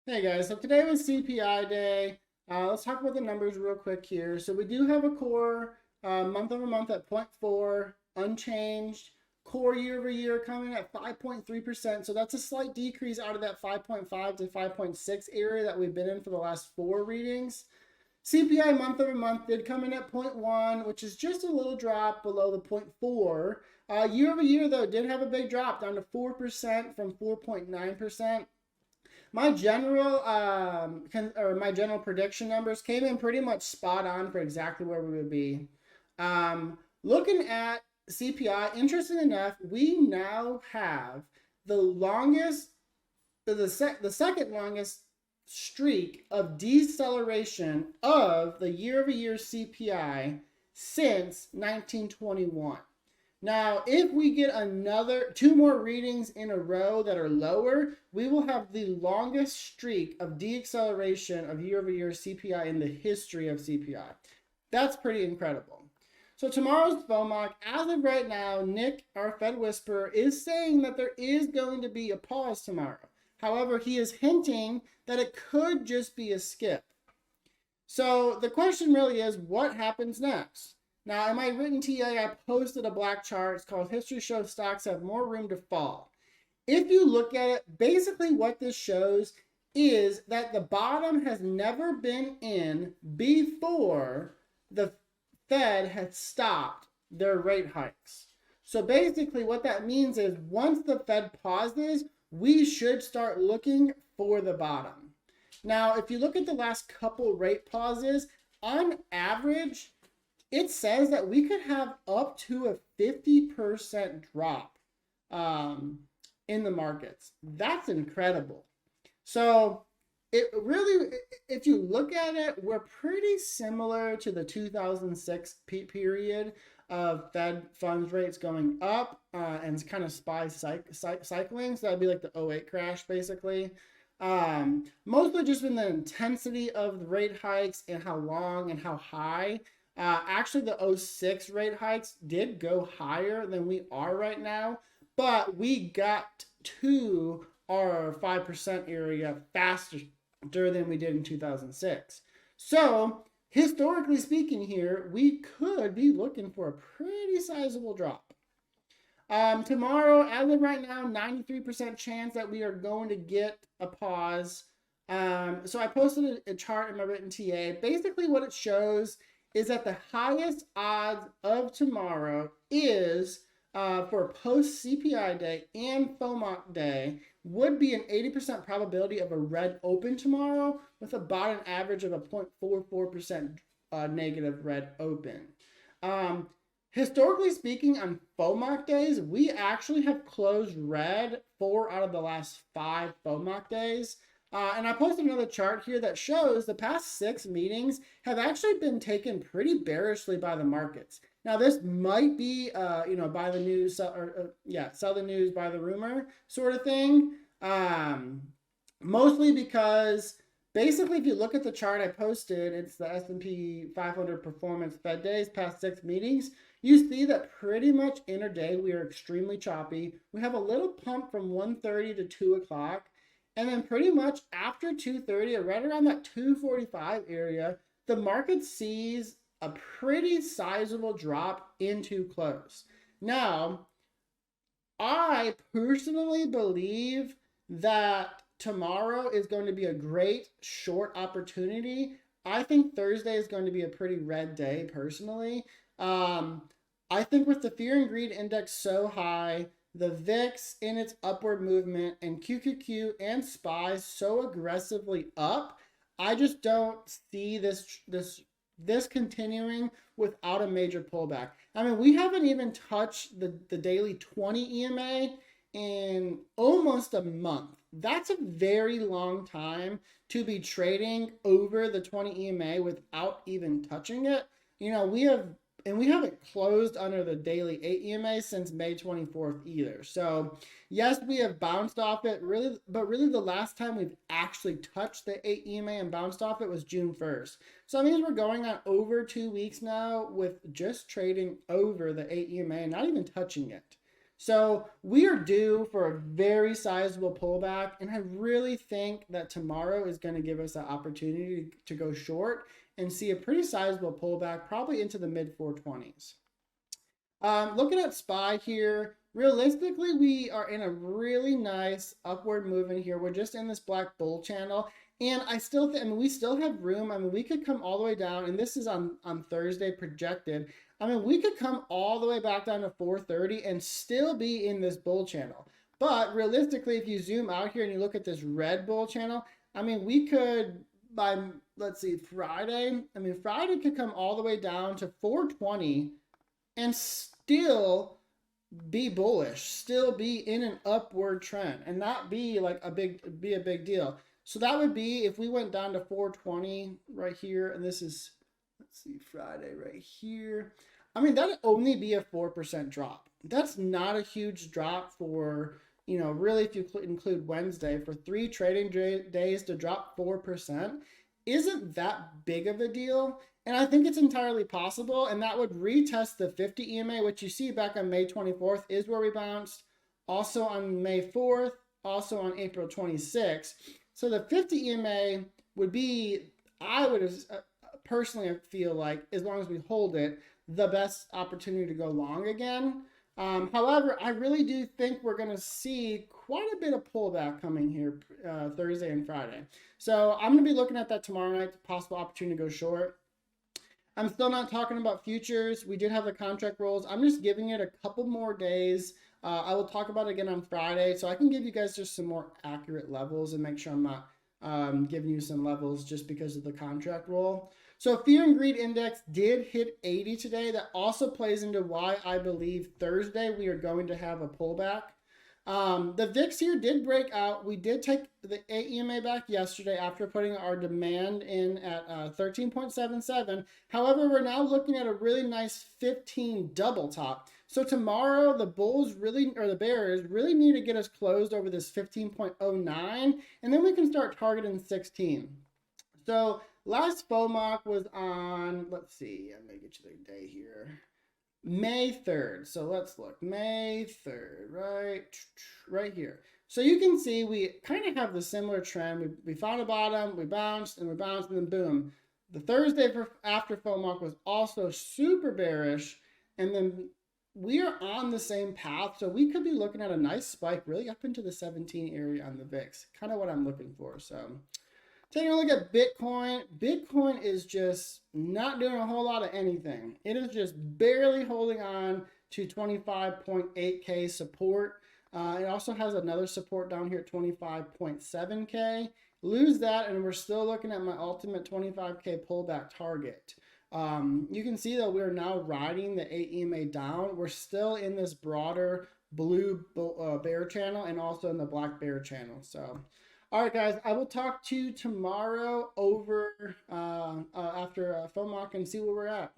Hey guys, so today was CPI day. Let's talk about the numbers real quick here. So we do have a core month over month at 0.4, unchanged. Core year over year coming at 5.3%. So that's a slight decrease out of that 5.5 to 5.6 area that we've been in for the last four readings. CPI month over month did come in at 0.1, which is just a little drop below the 0.4. Year over year, though, did have a big drop down to 4% from 4.9%. My general my general prediction numbers came in pretty much spot on for exactly where we would be. Looking at CPI, interesting enough, we now have the longest, the second longest streak of deceleration of the year-over-year CPI since 1921. Now, if we get another two more readings in a row that are lower, we will have the longest streak of deacceleration of year-over-year CPI in the history of CPI. That's pretty incredible. So tomorrow's FOMC, as of right now, Nick, our Fed Whisperer, is saying that there is going to be a pause tomorrow. However, he is hinting that it could just be a skip. So the question really is, what happens next? Now, in my written TA, I posted a black chart. It's called History Shows Stocks Have More Room to Fall. If you look at it, basically what this shows is that the bottom has never been in before the Fed had stopped their rate hikes. So basically what that means is once the Fed pauses, we should start looking for the bottom. Now, if you look at the last couple rate pauses, on average, it says that we could have up to a 50% drop in the markets. That's incredible. So it really, if you look at it, we're pretty similar to the 2006 period of Fed funds rates going up and kind of SPY cycling. So that'd be like the '08 crash, basically. Mostly just in the intensity of the rate hikes and how long and how high. Actually, the '06 rate hikes did go higher than we are right now, but we got to our 5% area faster than we did in 2006. So, historically speaking here, we could be looking for a pretty sizable drop. Tomorrow, as of right now, 93% chance that we are going to get a pause. So I posted a chart in my written TA. Basically, what it shows is that the highest odds of tomorrow is for post CPI day and FOMC day would be an 80% probability of a red open tomorrow with a bottom average of a 0.44% negative red open. Historically speaking, on FOMC days, we actually have closed red 4 out of the last 5 FOMC days. And I posted another chart here that shows the past 6 meetings have actually been taken pretty bearishly by the markets. Now, this might be, buy the news, sell the news, buy the rumor sort of thing. Mostly because basically, if you look at the chart I posted, it's the S&P 500 performance Fed days, past 6 meetings. You see that pretty much intraday we are extremely choppy. We have a little pump from 1:30 to 2 o'clock. And then pretty much after 2:30 or right around that 2:45 area, the market sees a pretty sizable drop into close. Now, I personally believe that tomorrow is going to be a great short opportunity. I think Thursday is going to be a pretty red day personally. I think with the fear and greed index so high, the VIX in its upward movement, and QQQ and SPY so aggressively up, I just don't see this continuing without a major pullback. I mean, we haven't even touched the daily 20 EMA in almost a month. That's a very long time to be trading over the 20 EMA without even touching it. We haven't closed under the daily 8 EMA since May 24th either. So yes, we have bounced off it, but really the last time we've actually touched the 8 EMA and bounced off it was June 1st. So that means we're going on over 2 weeks now with just trading over the 8 EMA and not even touching it. So we are due for a very sizable pullback, and I really think that tomorrow is going to give us an opportunity to go short and see a pretty sizable pullback, probably into the mid 420s. Looking at SPY here, realistically, we are in a really nice upward movement here. We're just in this black bull channel. And I still think, I mean, we still have room. I mean, we could come all the way down, and this is on Thursday projected. I mean, we could come all the way back down to 430 and still be in this bull channel. But realistically, if you zoom out here and you look at this red bull channel, I mean, we could, by, let's see, Friday, I mean, Friday could come all the way down to 420 and still be bullish, still be in an upward trend, and not be like a big deal. So that would be if we went down to 420 right here, and this is, let's see, Friday right here. I mean, that'd only be a 4% drop. That's not a huge drop for, you know, really, if you include Wednesday, for 3 trading days to drop 4% isn't that big of a deal. And I think it's entirely possible, and that would retest the 50 EMA, which you see back on May 24th is where we bounced. Also on May 4th, also on April 26th. So the 50 EMA would be, I would personally feel like, as long as we hold it, the best opportunity to go long again. However, I really do think we're going to see quite a bit of pullback coming here Thursday and Friday. So I'm going to be looking at that tomorrow night, possible opportunity to go short. I'm still not talking about futures. We did have the contract rolls. I'm just giving it a couple more days. I will talk about it again on Friday, so I can give you guys just some more accurate levels and make sure I'm not giving you some levels just because of the contract roll. So Fear and Greed Index did hit 80 today. That also plays into why I believe Thursday we are going to have a pullback. The VIX here did break out. We did take the EMA back yesterday after putting our demand in at 13.77. However, we're now looking at a really nice 15 double top. So tomorrow, the bulls really, or the bears really need to get us closed over this 15.09, and then we can start targeting 16. So last FOMC was on, let's see, I'm going to get you the day here. May 3rd. So let's look. May 3rd, right here. So you can see we kind of have the similar trend. We found a bottom, we bounced, and then boom. The Thursday after FOMC was also super bearish, and then we are on the same path. So we could be looking at a nice spike really up into the 17 area on the VIX. Kind of what I'm looking for. So taking a look at Bitcoin. Bitcoin is just not doing a whole lot of anything. It is just barely holding on to 25.8K support. It also has another support down here at 25.7K. Lose that, and we're still looking at my ultimate 25K pullback target. You can see that we're now riding the 8 EMA down. We're still in this broader blue bear channel and also in the black bear channel. So all right, guys, I will talk to you tomorrow over after FOMC and see where we're at.